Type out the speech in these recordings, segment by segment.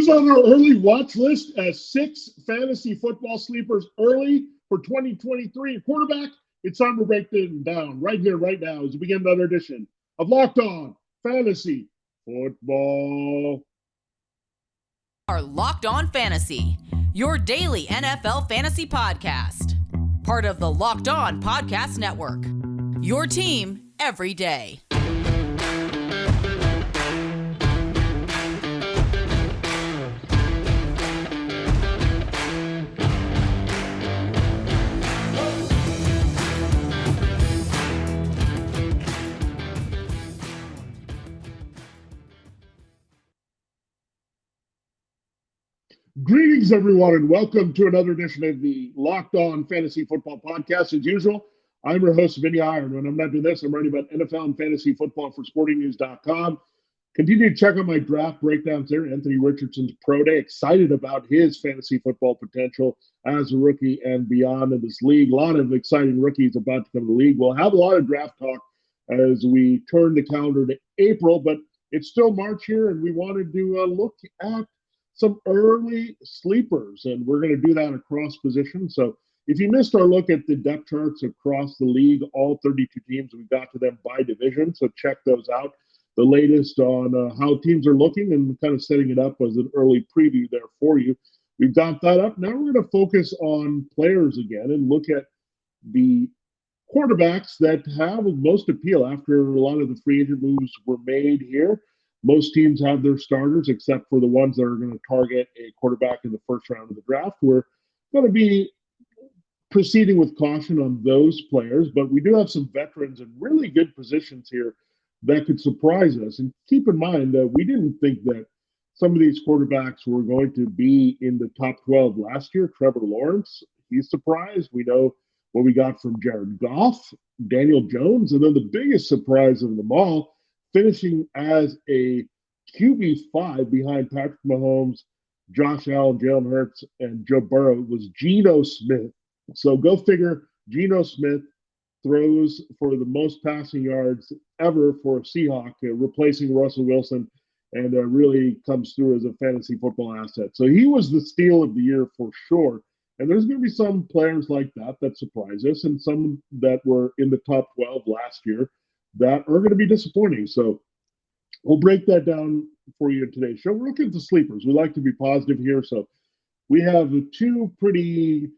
Who's on our early watch list as 6 fantasy football sleepers early for 2023? Quarterback, it's time to break them down right here, right now, as we begin another edition of Locked On Fantasy Football. Our Locked On Fantasy, your daily NFL fantasy podcast. Part of the Locked On Podcast Network. Your team every day. Greetings, everyone, and welcome to another edition of the Locked On Fantasy Football Podcast. As usual, I'm your host, Vinnie Iyer. When I'm not doing this, I'm writing about NFL and fantasy football for sportingnews.com. Continue to check out my draft breakdowns there. Anthony Richardson's Pro Day. Excited about his fantasy football potential as a rookie and beyond in this league. A lot of exciting rookies about to come to the league. We'll have a lot of draft talk as we turn the calendar to April, but it's still March here, and we wanted to look at some early sleepers, and we're going to do that across positions. So if you missed our look at the depth charts across the league, all 32 teams, we got to them by division, so check those out. The latest on how teams are looking and kind of setting it up as an early preview there for you. We've got that up. Now we're going to focus on players again and look at the quarterbacks that have most appeal after a lot of the free agent moves were made here. Most teams have their starters, except for the ones that are going to target a quarterback in the first round of the draft. We're going to be proceeding with caution on those players, but we do have some veterans in really good positions here that could surprise us. And keep in mind that we didn't think that some of these quarterbacks were going to be in the top 12 last year. Trevor Lawrence, he's surprised. We know what we got from Jared Goff, Daniel Jones, and then the biggest surprise of them all, finishing as a QB5 behind Patrick Mahomes, Josh Allen, Jalen Hurts, and Joe Burrow was Geno Smith. So go figure, Geno Smith throws for the most passing yards ever for a Seahawk, replacing Russell Wilson, and really comes through as a fantasy football asset. So he was the steal of the year for sure. And there's going to be some players like that surprise us, and some that were in the top 12 last year that are going to be disappointing. So we'll break that down for you in today's show. We're looking at the sleepers. We like to be positive here. So we have 2 pretty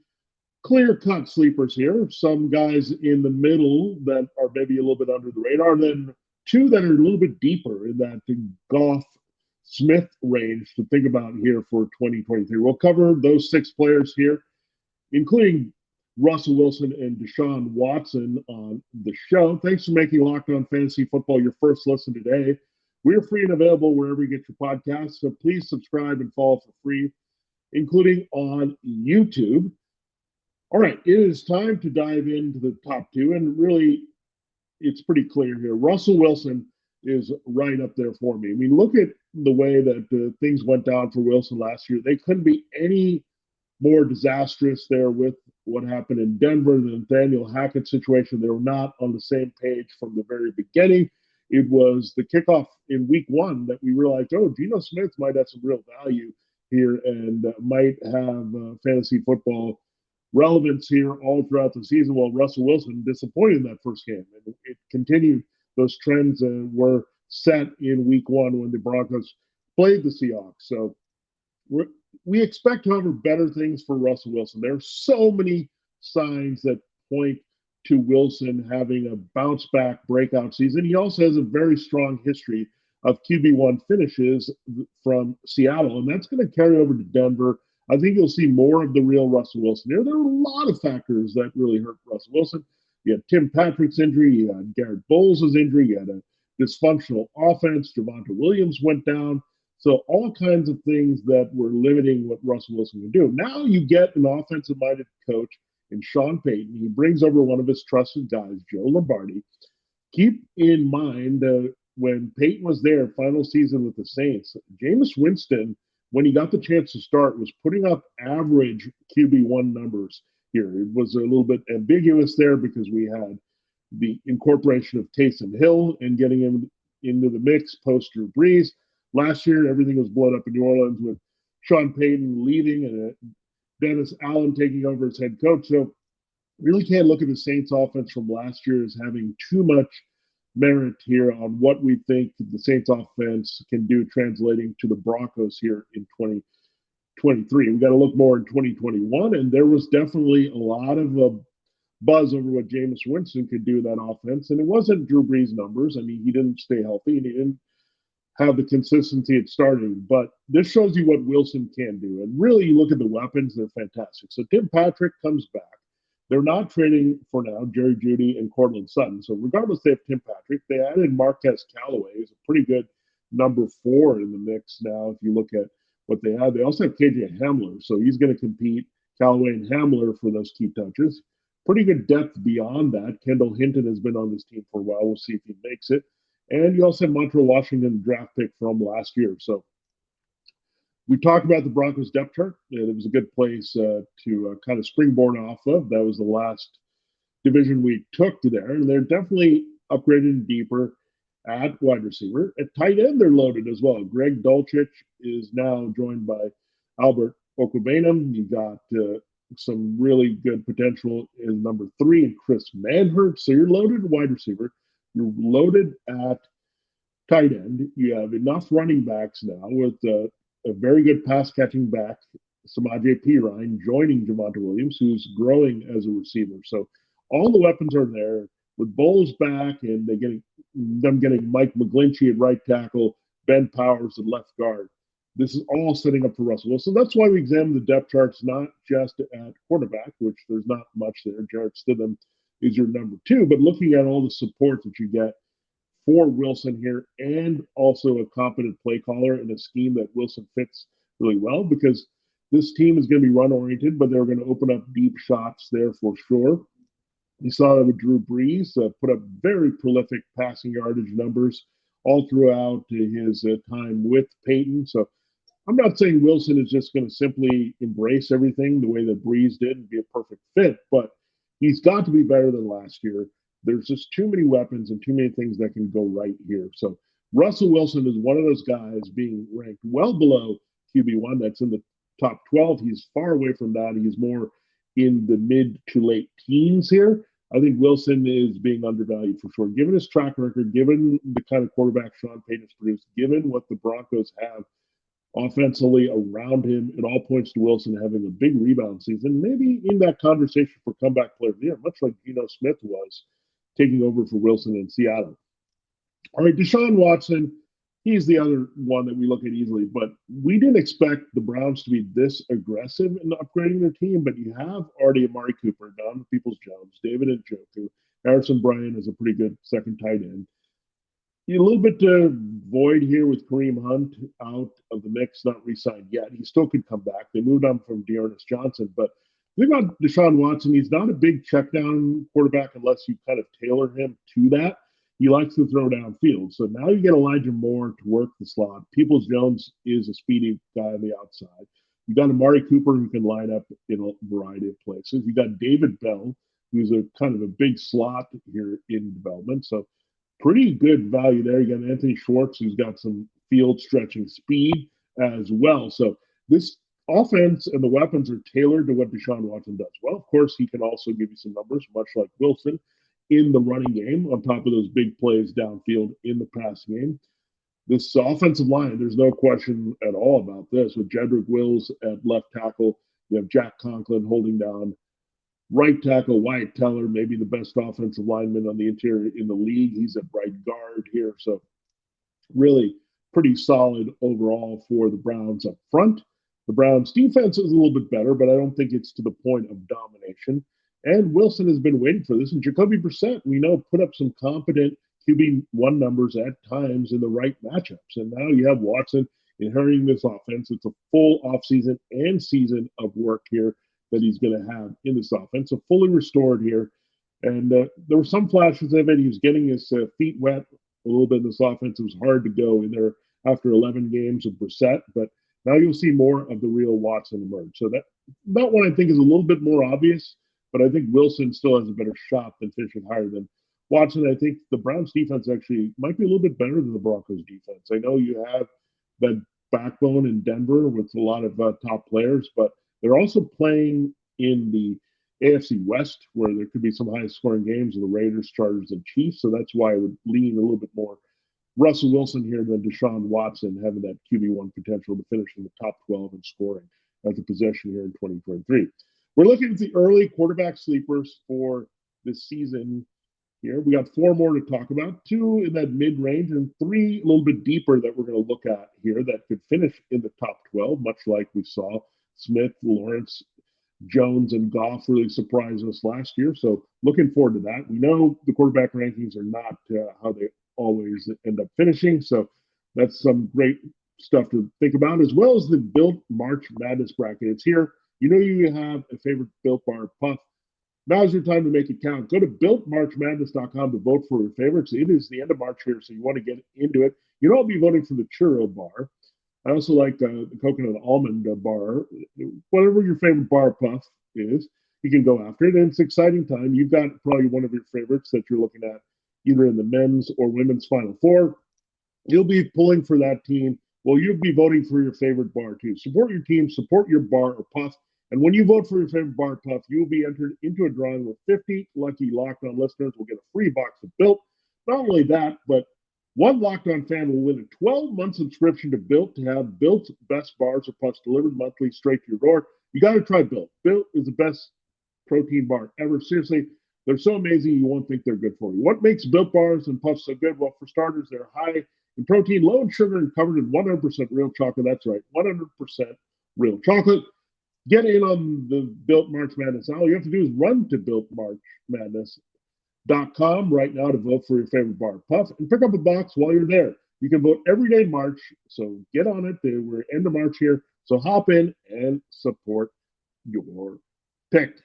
clear-cut sleepers here. Some guys in the middle that are maybe a little bit under the radar, then 2 that are a little bit deeper in that Goff-Smith range to think about here for 2023. We'll cover those 6 players here, including Russell Wilson and Deshaun Watson on the show. Thanks for making Locked On Fantasy Football your first listen today. We're free and available wherever you get your podcasts, so please subscribe and follow for free, including on YouTube. All right, it is time to dive into the top 2, and really, it's pretty clear here. Russell Wilson is right up there for me. I mean, look at the way that things went down for Wilson last year. They couldn't be any more disastrous there with what happened in Denver, the Nathaniel Hackett situation. They were not on the same page from the very beginning. It was the kickoff in week 1 that we realized, Geno Smith might have some real value here and might have fantasy football relevance here all throughout the season. Well, Russell Wilson disappointed in that first game, and it continued. Those trends were set in week 1 when the Broncos played the Seahawks. So we expect, however, better things for Russell Wilson. There are so many signs that point to Wilson having a bounce-back breakout season. He also has a very strong history of QB1 finishes from Seattle, and that's going to carry over to Denver. I think you'll see more of the real Russell Wilson here. There are a lot of factors that really hurt Russell Wilson. You had Tim Patrick's injury. You had Garrett Bowles' injury. You had a dysfunctional offense. Javonte Williams went down. So all kinds of things that were limiting what Russell Wilson can do. Now you get an offensive-minded coach in Sean Payton. He brings over one of his trusted guys, Joe Lombardi. Keep in mind when Payton was there, final season with the Saints, Jameis Winston, when he got the chance to start, was putting up average QB1 numbers here. It was a little bit ambiguous there because we had the incorporation of Taysom Hill and getting him into the mix post Drew Brees. Last year, everything was blown up in New Orleans with Sean Payton leaving and Dennis Allen taking over as head coach. So really can't look at the Saints offense from last year as having too much merit here on what we think the Saints offense can do translating to the Broncos here in 2023. We got to look more in 2021, and there was definitely a lot of buzz over what Jameis Winston could do in that offense, and it wasn't Drew Brees' numbers. I mean, he didn't stay healthy, and he didn't have the consistency at starting, but this shows you what Wilson can do. And really, you look at the weapons, they're fantastic. So Tim Patrick comes back. They're not trading for now Jerry Jeudy and Cortland Sutton. So regardless, they have Tim Patrick. They added Marquez Callaway, who's a pretty good number 4 in the mix now. If you look at what they have, they also have KJ Hamler, so he's going to compete, Callaway and Hamler, for those key touches. Pretty good depth beyond that. Kendall Hinton has been on this team for a while. We'll see if he makes it. And you also have Montreal Washington draft pick from last year. So we talked about the Broncos depth chart. It was a good place to kind of springboard off of. That was the last division we took to there. And they're definitely upgraded and deeper at wide receiver. At tight end, they're loaded as well. Greg Dulcich is now joined by Albert Okwuegbunam. You got some really good potential in number 3 and Chris Manhurst. So you're loaded at wide receiver. You're loaded at tight end. You have enough running backs now with a very good pass catching back, Samaje Perine, joining Javonte Williams, who's growing as a receiver. So all the weapons are there. With Bowles back and getting Mike McGlinchey at right tackle, Ben Powers at left guard. This is all setting up for Russell Wilson. That's why we examine the depth charts, not just at quarterback, which there's not much there. Jarrett Stidham is your number 2, but looking at all the support that you get for Wilson here, and also a competent play caller in a scheme that Wilson fits really well, because this team is going to be run oriented, but they're going to open up deep shots there for sure. You saw that with Drew Brees, put up very prolific passing yardage numbers all throughout his time with Peyton. So I'm not saying Wilson is just going to simply embrace everything the way that Brees did and be a perfect fit, but he's got to be better than last year. There's just too many weapons and too many things that can go right here. So Russell Wilson is one of those guys being ranked well below QB1. That's in the top 12. He's far away from that. He's more in the mid to late teens here. I think Wilson is being undervalued for sure, given his track record, given the kind of quarterback Sean Payton has produced, given what the Broncos have offensively around him. It all points to Wilson having a big rebound season, maybe in that conversation for comeback player of the year, much like Geno Smith was taking over for Wilson in Seattle. All right, Deshaun Watson, he's the other one that we look at easily, but we didn't expect the Browns to be this aggressive in upgrading their team, but you have already Amari Cooper, Donovan Peoples-Jones, David Njoku, Harrison Bryant is a pretty good second tight end. A little bit void here with Kareem Hunt out of the mix, not re-signed yet. He still could come back. They moved on from Dearness Johnson, but the thing about Deshaun Watson, he's not a big check down quarterback unless you kind of tailor him to that. He likes to throw downfield. So now you get Elijah Moore to work the slot. Peoples-Jones is a speedy guy on the outside. You got Amari Cooper who can line up in a variety of places. You got David Bell, who's a kind of a big slot here in development. So pretty good value there. You got Anthony Schwartz, who's got some field stretching speed as well. So this offense and the weapons are tailored to what Deshaun Watson does. Well, of course, he can also give you some numbers, much like Wilson, in the running game, on top of those big plays downfield in the passing game. This offensive line, there's no question at all about this. With Jedrick Wills at left tackle, you have Jack Conklin holding down right tackle, Wyatt Teller, maybe the best offensive lineman on the interior in the league. He's at right guard here. So really pretty solid overall for the Browns up front. The Browns defense is a little bit better, but I don't think it's to the point of domination. And Wilson has been waiting for this. And Jacoby Brissett, we know, put up some competent QB1 numbers at times in the right matchups. And now you have Watson inheriting this offense. It's a full offseason and season of work here that he's going to have in this offense. So fully restored here. And there were some flashes of it. He was getting his feet wet a little bit in this offense. It was hard to go in there after 11 games of Brissett. But now you'll see more of the real Watson emerge. So that one I think is a little bit more obvious. But I think Wilson still has a better shot than finishing higher than Watson. I think the Browns defense actually might be a little bit better than the Broncos defense. I know you have that backbone in Denver with a lot of top players, but they're also playing in the AFC West, where there could be some high scoring games of the Raiders, Chargers, and Chiefs. So that's why I would lean a little bit more Russell Wilson here than Deshaun Watson, having that QB1 potential to finish in the top 12 in scoring as a possession here in 2023. We're looking at the early quarterback sleepers for this season here. We got 4 more to talk about, 2 in that mid-range and 3 a little bit deeper that we're going to look at here that could finish in the top 12, much like we saw Smith, Lawrence, Jones, and Goff really surprised us last year. So looking forward to that. We know the quarterback rankings are not how they always end up finishing. So that's some great stuff to think about, as well as the Built March Madness bracket. It's here. You know you have a favorite Built Bar Puff. Now's your time to make it count. Go to builtmarchmadness.com to vote for your favorites. It is the end of March here, so you want to get into it. You know I'll be voting for the churro bar. I also like the coconut almond bar. Whatever your favorite bar puff is, you can go after it. And it's an exciting time. You've got probably one of your favorites that you're looking at either in the men's or women's Final Four. You'll be pulling for that team. Well, you'll be voting for your favorite bar too. Support your team, support your bar or puff. And when you vote for your favorite bar puff, you will be entered into a drawing with 50 lucky Locked On listeners will get a free box of Built. Not only that, but one Locked On fan will win a 12-month subscription to Built to have Built's best bars or puffs delivered monthly straight to your door. You got to try Built. Built is the best protein bar ever. Seriously, they're so amazing you won't think they're good for you. What makes Built bars and puffs so good? Well, for starters, they're high in protein, low in sugar, and covered in 100% real chocolate. That's right, 100% real chocolate. Get in on the Built March Madness. All you have to do is run to builtmarchmadness.com right now to vote for your favorite bar puff and pick up a box while you're there. You can vote every day in March, so get on it. We're end of March here, so hop in and support your pick.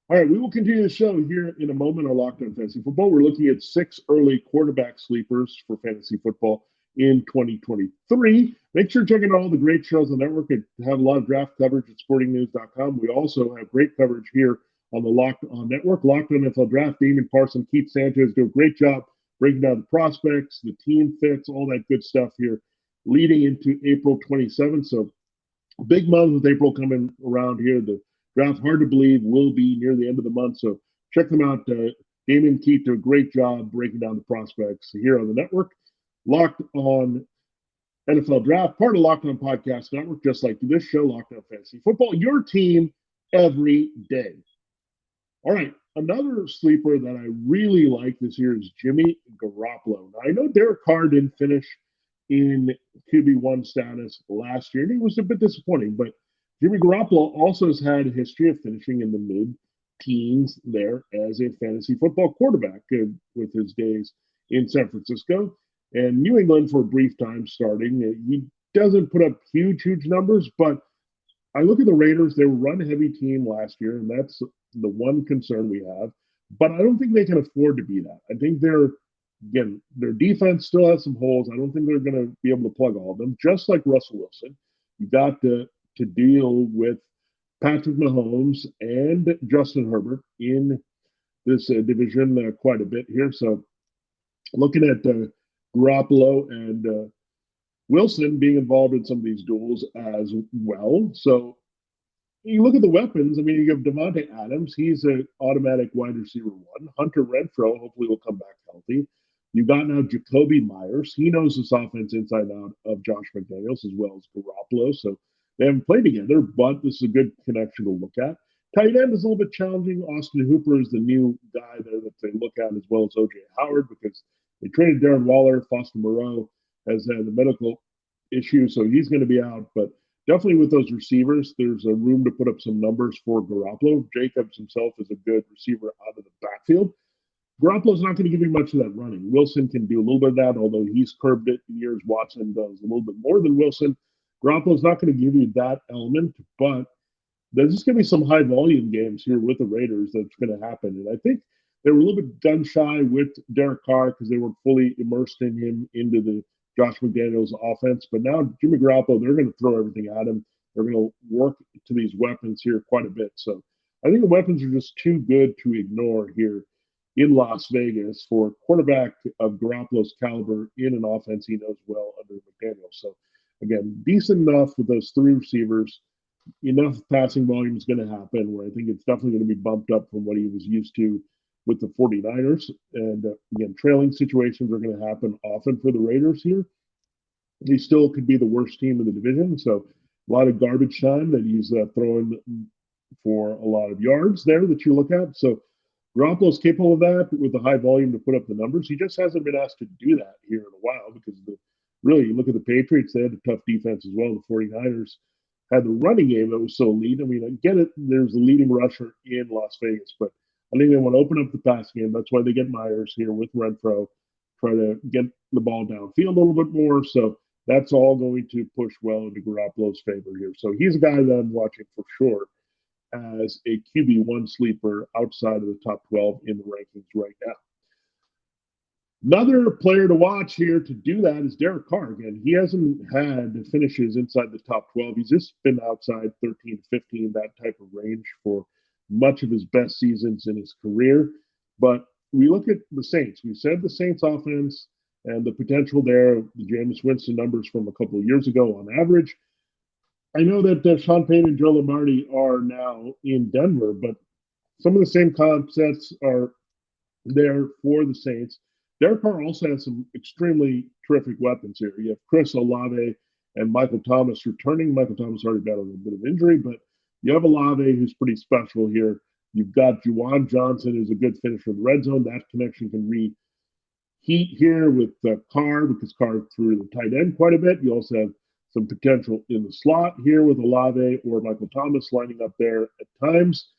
All right, we will continue the show here in a moment on Locked On Fantasy Football. We're looking at 6 early quarterback sleepers for fantasy football in 2023. Make sure to check out all the great shows on the network and have a lot of draft coverage at sportingnews.com. We also have great coverage here on the Locked On Network. Locked On NFL Draft, Damon Parson, Keith Sanchez do a great job breaking down the prospects, the team fits, all that good stuff here leading into April 27th. So big month with April coming around here. The draft, hard to believe, will be near the end of the month. So check them out. Damon and Keith do a great job breaking down the prospects here on the network. Locked On NFL Draft, part of Locked On Podcast Network, just like this show, Locked On Fantasy Football, your team every day. All right, another sleeper that I really like this year is Jimmy Garoppolo. Now, I know Derek Carr didn't finish in QB1 status last year, and he was a bit disappointing, but Jimmy Garoppolo also has had a history of finishing in the mid-teens there as a fantasy football quarterback with his days in San Francisco and New England for a brief time starting. He doesn't put up huge numbers, but I look at the Raiders. They were a run-heavy team last year, and that's the one concern we have. But I don't think they can afford to be that. I think their defense still has some holes. I don't think they're going to be able to plug all of them, just like Russell Wilson. You got to deal with Patrick Mahomes and Justin Herbert in this division quite a bit here. So looking at Garoppolo and Wilson being involved in some of these duels as well. So you look at the weapons. I mean, you have Devontae Adams. He's an automatic wide receiver 1. Hunter Renfrow hopefully will come back healthy. You've got now Jacoby Myers. He knows this offense inside out of Josh McDaniels as well as Garoppolo. So they haven't played together, but this is a good connection to look at. Tight end is a little bit challenging. Austin Hooper is the new guy there that they look at, as well as O.J. Howard, because they traded Darren Waller. Foster Moreau has had a medical issue, so he's going to be out. But definitely with those receivers, there's a room to put up some numbers for Garoppolo. Jacobs himself is a good receiver out of the backfield. Garoppolo's not going to give you much of that running. Wilson can do a little bit of that, although he's curbed it in years. Watson does a little bit more than Wilson. Garoppolo's not going to give you that element, but there's just going to be some high volume games here with the Raiders that's going to happen. And I think they were a little bit gun shy with Derek Carr because they weren't fully immersed in him into the Josh McDaniels offense. But now Jimmy Garoppolo, they're going to throw everything at him. They're going to work to these weapons here quite a bit. So I think the weapons are just too good to ignore here in Las Vegas for a quarterback of Garoppolo's caliber in an offense he knows well under McDaniel. So, again, decent enough with those three receivers. Enough passing volume is going to happen where I think it's definitely going to be bumped up from what he was used to with the 49ers. And again, trailing situations are going to happen often for the Raiders here. He still could be the worst team in the division. So a lot of garbage time that he's throwing for a lot of yards there that you look at. So Garoppolo's capable of that with the high volume to put up the numbers. He just hasn't been asked to do that here in a while because really, you look at the Patriots, they had a tough defense as well. The 49ers had the running game that was so elite. I mean, I get it. There's a leading rusher in Las Vegas, but I think they want to open up the pass game. That's why they get Myers here with Renfro, try to get the ball downfield a little bit more. So that's all going to push well into Garoppolo's favor here. So he's a guy that I'm watching for sure as a QB1 sleeper outside of the top 12 in the rankings right now. Another player to watch here to do that is Derek Carr. Again, he hasn't had finishes inside the top 12. He's just been outside 13 to 15, that type of range for much of his best seasons in his career. But we look at the Saints. We said the Saints offense and the potential there, the Jameis Winston numbers from a couple of years ago on average. I know that Sean Payton and Joe Lombardi are now in Denver, but some of the same concepts are there for the Saints. Derek Carr also has some extremely terrific weapons here. You have Chris Olave and Michael Thomas returning. Michael Thomas already battled a bit of injury, but you have Olave who's pretty special here. You've got Juwan Johnson, who's a good finisher in the red zone. That connection can reheat here with Carr because Carr threw the tight end quite a bit. You also have some potential in the slot here with Olave or Michael Thomas lining up there at times.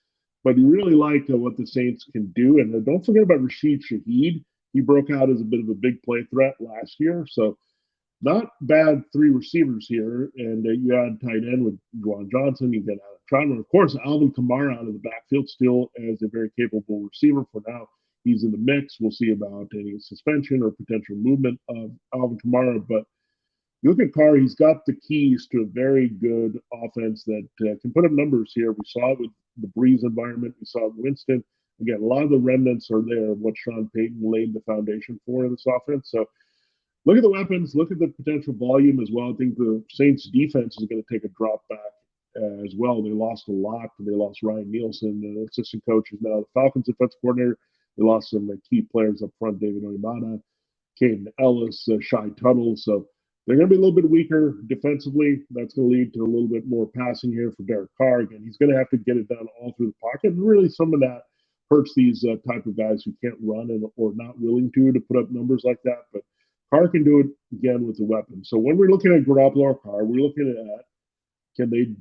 But you really like what the Saints can do. And don't forget about Rashid Shaheed. He broke out as a bit of a big play threat last year. So not bad three receivers here. And you add tight end with Juwan Johnson. You get out of Troutman. Of course, Alvin Kamara out of the backfield still as a very capable receiver for now. He's in the mix. We'll see about any suspension or potential movement of Alvin Kamara. But you look at Carr, he's got the keys to a very good offense that can put up numbers here. We saw it with the Breeze environment. We saw it with Winston. Again, a lot of the remnants are there of what Sean Payton laid the foundation for in this offense. So look at the weapons, look at the potential volume as well. I think the Saints defense is going to take a drop back as well. They lost a lot. They lost Ryan Nielsen, the assistant coach, is now the Falcons defensive coordinator. They lost some key players up front, David Onyemata, Caden Ellis, Shai Tuttle. So they're going to be a little bit weaker defensively. That's going to lead to a little bit more passing here for Derek Carr. Again, he's going to have to get it done all through the pocket. And really, some of that hurts these type of guys who can't run or not willing to put up numbers like that. But Carr can do it again with the weapon. So when we're looking at Garoppolo or Carr, we're looking at can they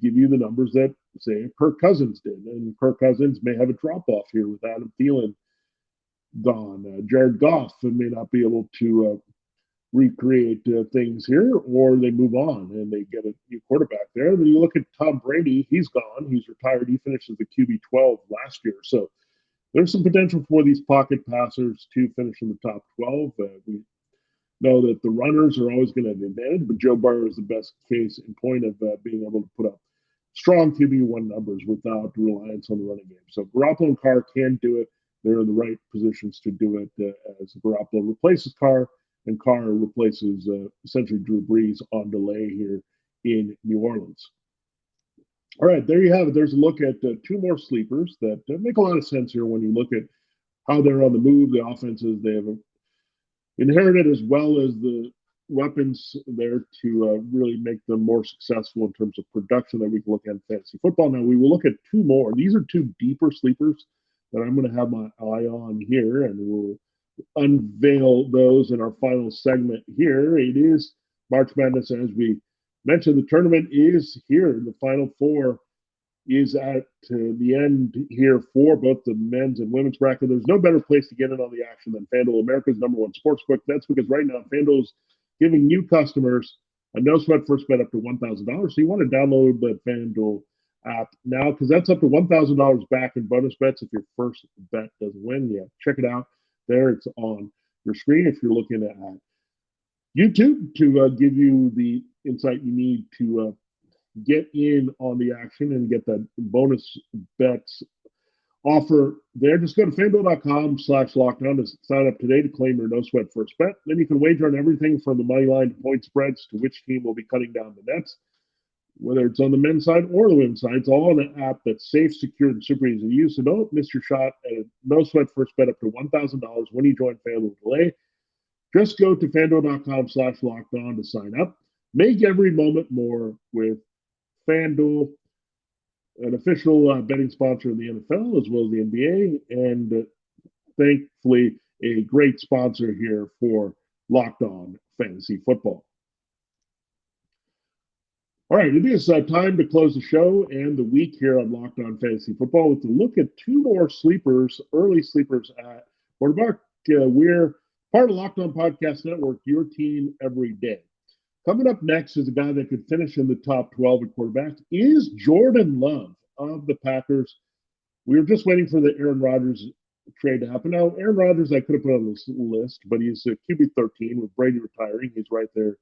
give you the numbers that, say, Kirk Cousins did? And Kirk Cousins may have a drop-off here with Adam Thielen gone. Jared Goff may not be able to recreate things here, or they move on and they get a new quarterback there. Then you look at Tom Brady, he's gone, he's retired, he finished as the QB 12 last year. So there's some potential for these pocket passers to finish in the top 12. We know that the runners are always going to have an advantage, but Joe Burrow is the best case in point of being able to put up strong QB1 numbers without reliance on the running game. So Garoppolo and Carr can do it. They're in the right positions to do it as Garoppolo replaces Carr, and Carr replaces essentially Drew Brees on delay here in New Orleans. All right, there you have it. There's a look at two more sleepers that make a lot of sense here when you look at how they're on the move, the offenses they have inherited, as well as the weapons there to really make them more successful in terms of production that we can look at in fantasy football. Now, we will look at two more. These are two deeper sleepers that I'm going to have my eye on here, and we'll unveil those in our final segment here. It is March Madness, as we mentioned. The tournament is here. The Final Four is at the end here for both the men's and women's bracket. There's no better place to get in on the action than FanDuel, America's #1 sportsbook. That's because right now FanDuel is giving new customers a no-sweat first bet up to $1,000. So you want to download the FanDuel app now because that's up to $1,000 back in bonus bets if your first bet doesn't win. Yeah, check it out. There, it's on your screen if you're looking at YouTube to give you the insight you need to get in on the action and get that bonus bets offer there. Just go to FanDuel.com/lockdown to sign up today to claim your no sweat first bet. Then you can wager on everything from the money line to point spreads to which team will be cutting down the nets, whether it's on the men's side or the women's side. It's all on an app that's safe, secure, and super easy to use. So don't miss your shot at a no sweat first bet up to $1,000 when you join FanDuel today. Just go to FanDuel.com/lockdown to sign up. Make every moment more with FanDuel, an official betting sponsor of the NFL as well as the NBA, and thankfully a great sponsor here for Locked On Fantasy Football. All right, it is time to close the show and the week here on Locked On Fantasy Football with a look at two more sleepers, early sleepers at quarterback. We're part of Locked On Podcast Network, your team every day. Coming up next is a guy that could finish in the top 12 at quarterback is Jordan Love of the Packers. We were just waiting for the Aaron Rodgers trade to happen. Now, Aaron Rodgers I could have put on this list, but he's a QB 13 with Brady retiring. He's right there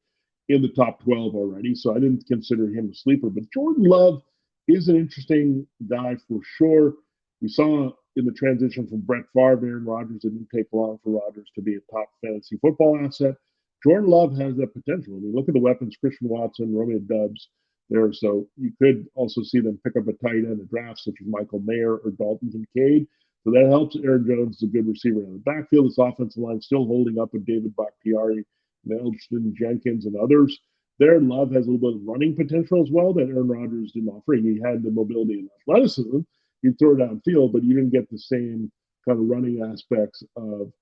in the top 12 already, so I didn't consider him a sleeper. But Jordan Love is an interesting guy for sure. We saw in the transition from Brett Favre to Aaron Rodgers, it didn't take long for Rodgers to be a top fantasy football asset. Jordan Love has that potential. I mean, look at the weapons, Christian Watson, Romeo Doubs there. So you could also see them pick up a tight end in the draft, such as Michael Mayer or Dalton Kincaid. So that helps. Aaron Jones is a good receiver in the backfield. This offensive line still holding up with David Bakhtiari, Elston Jenkins, and others. There, Love has a little bit of running potential as well that Aaron Rodgers didn't offer. He had the mobility and athleticism. He'd throw downfield, but you didn't get the same kind of running aspects of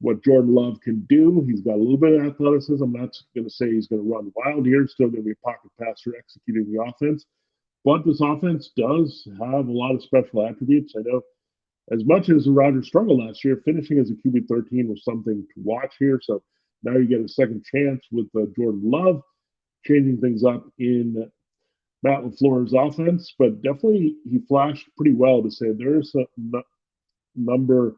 what Jordan Love can do. He's got a little bit of athleticism. I'm not going to say he's going to run wild here. Still going to be a pocket passer executing the offense. But this offense does have a lot of special attributes. I know as much as Rodgers struggled last year, finishing as a QB 13 was something to watch here. So now you get a second chance with Jordan Love, changing things up in Matt LaFleur's offense. But definitely he flashed pretty well to say there's a number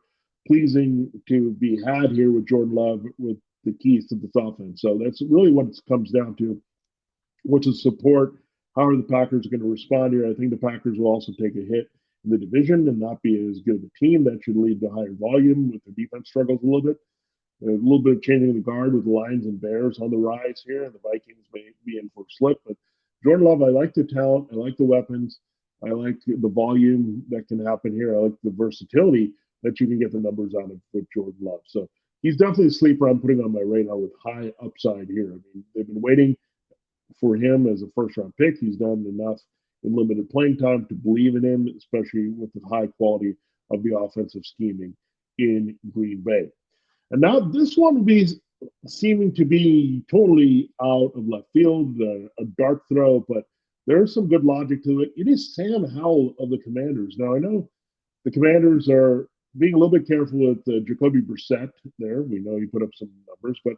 pleasing to be had here with Jordan Love with the keys to this offense. So that's really what it comes down to, which is support. How are the Packers going to respond here? I think the Packers will also take a hit in the division and not be as good of a team. That should lead to higher volume with the defense struggles a little bit. A little bit of changing of the guard with the Lions and Bears on the rise here, and the Vikings may be in for a slip. But Jordan Love, I like the talent. I like the weapons. I like the volume that can happen here. I like the versatility that you can get the numbers out of with Jordan Love. So he's definitely a sleeper I'm putting on my radar with high upside here. I mean, they've been waiting for him as a first-round pick. He's done enough in limited playing time to believe in him, especially with the high quality of the offensive scheming in Green Bay. And now this one will be seeming to be totally out of left field, a dart throw, but there's some good logic to it. It is Sam Howell of the Commanders. Now, I know the Commanders are being a little bit careful with Jacoby Brissett there. We know he put up some numbers, but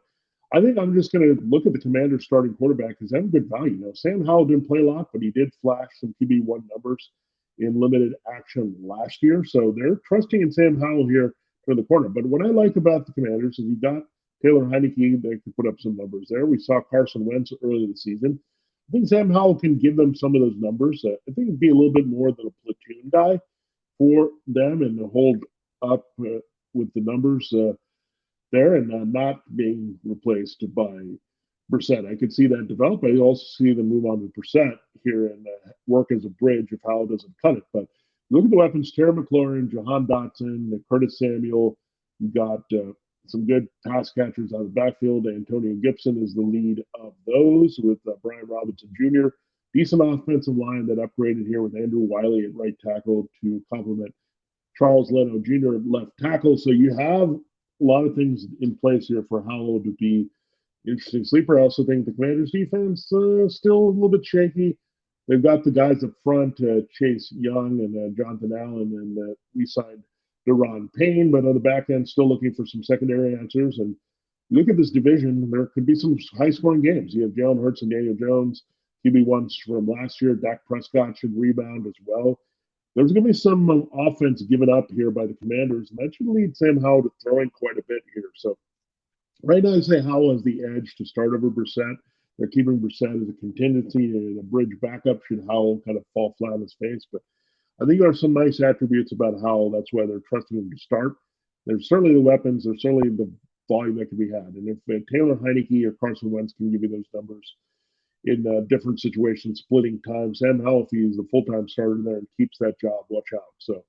I think I'm just going to look at the Commanders starting quarterback because they have good value. Now, Sam Howell didn't play a lot, but he did flash some QB1 numbers in limited action last year. So they're trusting in Sam Howell here for the corner. But what I like about the Commanders is you got Taylor Heineke that could put up some numbers there. We saw Carson Wentz early in the season. I think Sam Howell can give them some of those numbers. I think it'd be a little bit more than a platoon guy for them and to hold up with the numbers there and not being replaced by Brissett. I could see that develop. I also see them move on to Brissett here and work as a bridge if Howell doesn't cut it. But look at the weapons: Terry McLaurin, Jahan Dotson, Curtis Samuel. You got some good pass catchers out of the backfield. Antonio Gibson is the lead of those with Brian Robinson Jr. Decent offensive line that upgraded here with Andrew Wiley at right tackle to complement Charles Leno Jr. at left tackle. So you have a lot of things in place here for Howell to be interesting sleeper. I also think the Commanders defense still a little bit shaky. They've got the guys up front, Chase Young and Jonathan Allen, and we signed Deron Payne, but on the back end, still looking for some secondary answers. And look at this division, there could be some high-scoring games. You have Jalen Hurts and Daniel Jones, QB1s from last year. Dak Prescott should rebound as well. There's going to be some offense given up here by the Commanders, and that should lead Sam Howell to throwing quite a bit here. So right now, I say Howell has the edge to start over Brissett. They're keeping Brissett as a contingency and a bridge backup should Howell kind of fall flat on his face. But I think there are some nice attributes about Howell. That's why they're trusting him to start. There's certainly the weapons. There's certainly the volume that can be had. And if Taylor Heineke or Carson Wentz can give you those numbers in different situations, splitting time, Sam Howell, if he's the full-time starter there and keeps that job, watch out. So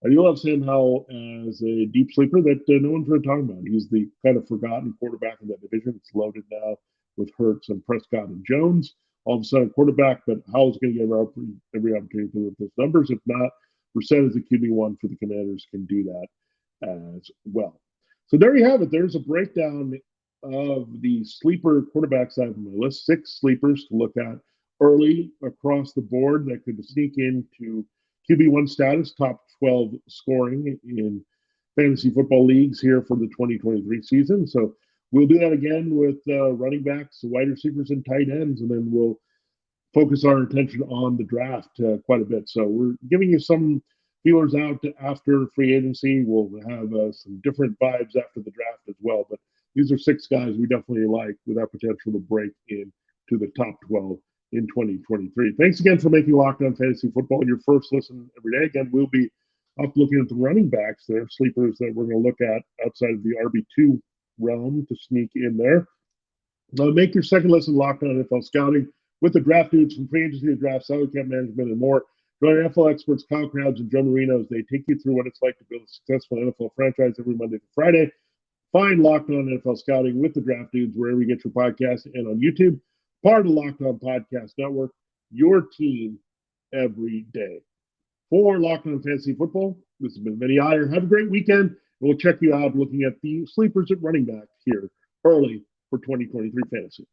I do love Sam Howell as a deep sleeper that no one's really talking about. He's the kind of forgotten quarterback in that division. It's loaded now with Hurts and Prescott and Jones. All of a sudden, quarterback, but Howell's going to get every opportunity to lift those numbers. If not, Brissett as a QB1 for the Commanders can do that as well. So there you have it. There's a breakdown of the sleeper quarterbacks I have on my list. 6 sleepers to look at early across the board that could sneak into QB1 status, top 12 scoring in fantasy football leagues here for the 2023 season. So we'll do that again with running backs, wide receivers, and tight ends, and then we'll focus our attention on the draft quite a bit. So we're giving you some feelers out after free agency. We'll have some different vibes after the draft as well. But these are 6 guys we definitely like with that potential to break into the top 12 in 2023. Thanks again for making Locked On Fantasy Football your first listen every day. Again, we'll be up looking at the running backs there, sleepers that we're going to look at outside of the RB2 realm to sneak in there. Now, make your second listen Locked On NFL Scouting with the draft dudes from free agency to draft, salary cap management, and more. Join NFL experts Kyle Krabs and Joe Marino as they take you through what it's like to build a successful NFL franchise every Monday through Friday. Find Locked On NFL Scouting with the draft dudes wherever you get your podcast and on YouTube. Part of the Locked On Podcast Network, your team every day. For Locked On Fantasy Football, this has been Vinnie Iyer. Have a great weekend. We'll check you out looking at the sleepers at running back here early for 2023 fantasy.